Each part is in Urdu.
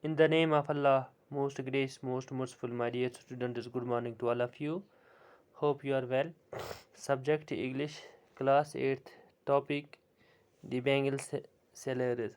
In the name of Allah, most gracious, most merciful, my dear students, good morning to all of you. Hope you are well. Subject English, class 8th, topic the Bengal sellers.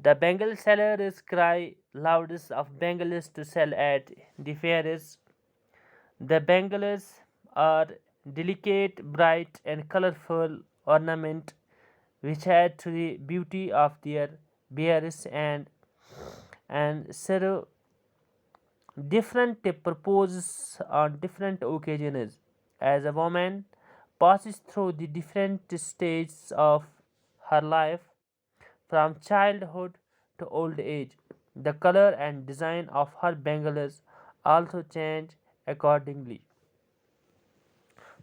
The bangle sellers cry loudest of bangles to sell at the fairs. The bangles are delicate, bright and colorful ornament which add to the beauty of their bearers and serve different purposes on different occasions. As a woman passes through the different stages of her life, from childhood to old age, the color and design of her bangles also change accordingly.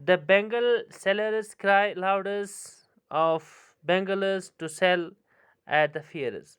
The bangle sellers cry loudest of bangles to sell at the fairs.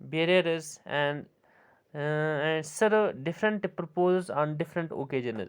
bearers and serve different purposes on different occasions.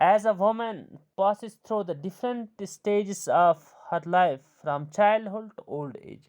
As a woman passes through the different stages of her life from childhood to old age.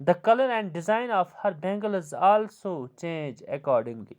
the color and design of her bangles also change accordingly.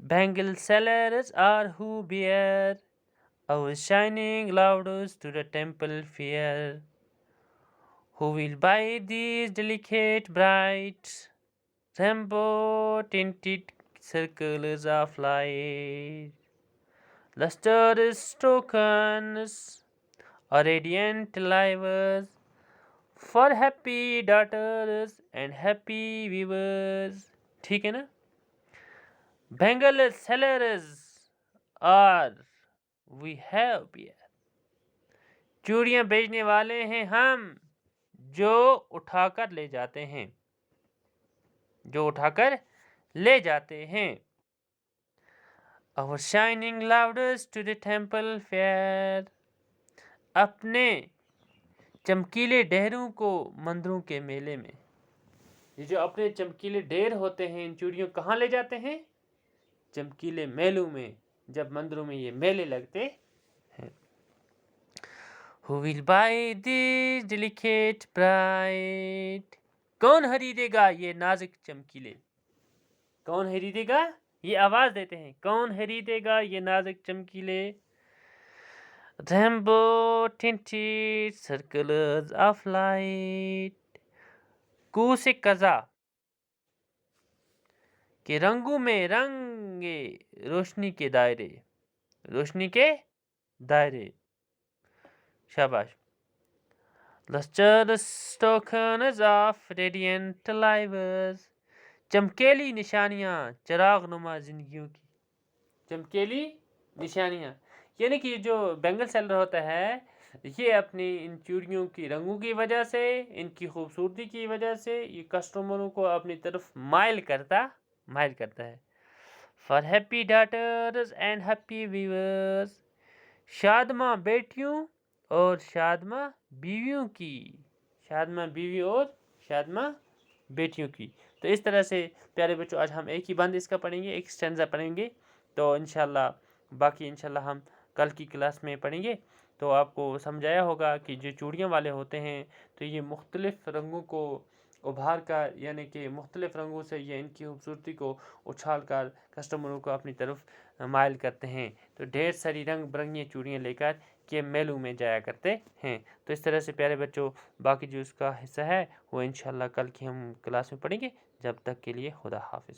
Bangle sellers are who bear our shining louds to the temple fair, who will buy these delicate bright rainbow tinted circles of light, lustrous tokens or radiant livers for happy daughters and happy weavers. ٹھیک ہے نا. Bangle sellers are we have. چوڑیاں بیچنے والے ہیں ہم جو اٹھا کر لے جاتے ہیں. جو اٹھا کر لے جاتے ہیں. Our shining loudest to the temple fair. اپنے چمکیلے ڈہروں کو مندروں کے میلے میں. یہ جو اپنے چمکیلے ڈیر ہوتے ہیں ان چوڑیوں کہاں لے جاتے ہیں؟ چمکیلے میلوں میں، جب مندروں میں یہ میلے لگتے ہیں. Who will buy these delicate bright. کون خریدے گا یہ نازک چمکیلے؟ کون خریدے گا؟ یہ آواز دیتے ہیں. کون خریدے گا یہ نازک چمکیلے؟ Rainbow tinted circles of light. کوس قضا کہ رنگوں میں رنگے روشنی کے دائرے. روشنی کے دائرے. شاباش. Lustrous tokens of radiant lives. چمکیلی نشانیاں چراغ نما زندگیوں کی. چمکیلی نشانیاں یعنی کہ جو بینگل سیلر ہوتا ہے یہ اپنی ان چوڑیوں کی رنگوں کی وجہ سے، ان کی خوبصورتی کی وجہ سے یہ کسٹمروں کو اپنی طرف مائل کرتا ہے. For happy daughters and happy weavers. شادماں بیٹیوں اور شادماں بیویوں کی. شادماں بیوی اور شادماں بیٹیوں کی. تو اس طرح سے پیارے بچوں آج ہم ایک ہی بند اس کا پڑھیں گے، ایک سٹینزا پڑھیں گے. تو انشاءاللہ باقی انشاءاللہ ہم کل کی کلاس میں پڑھیں گے. تو آپ کو سمجھایا ہوگا کہ جو چوڑیاں والے ہوتے ہیں تو یہ مختلف رنگوں کو ابھار کر، یعنی کہ مختلف رنگوں سے یہ ان کی خوبصورتی کو اچھال کر کسٹمروں کو اپنی طرف مائل کرتے ہیں. تو ڈھیر ساری رنگ برنگی چوڑیاں لے کر یہ میلوں میں جایا کرتے ہیں. تو اس طرح سے پیارے بچوں باقی جو اس کا حصہ ہے وہ انشاءاللہ کل کی ہم کلاس میں پڑھیں گے. جب تک کے لیے خدا حافظ.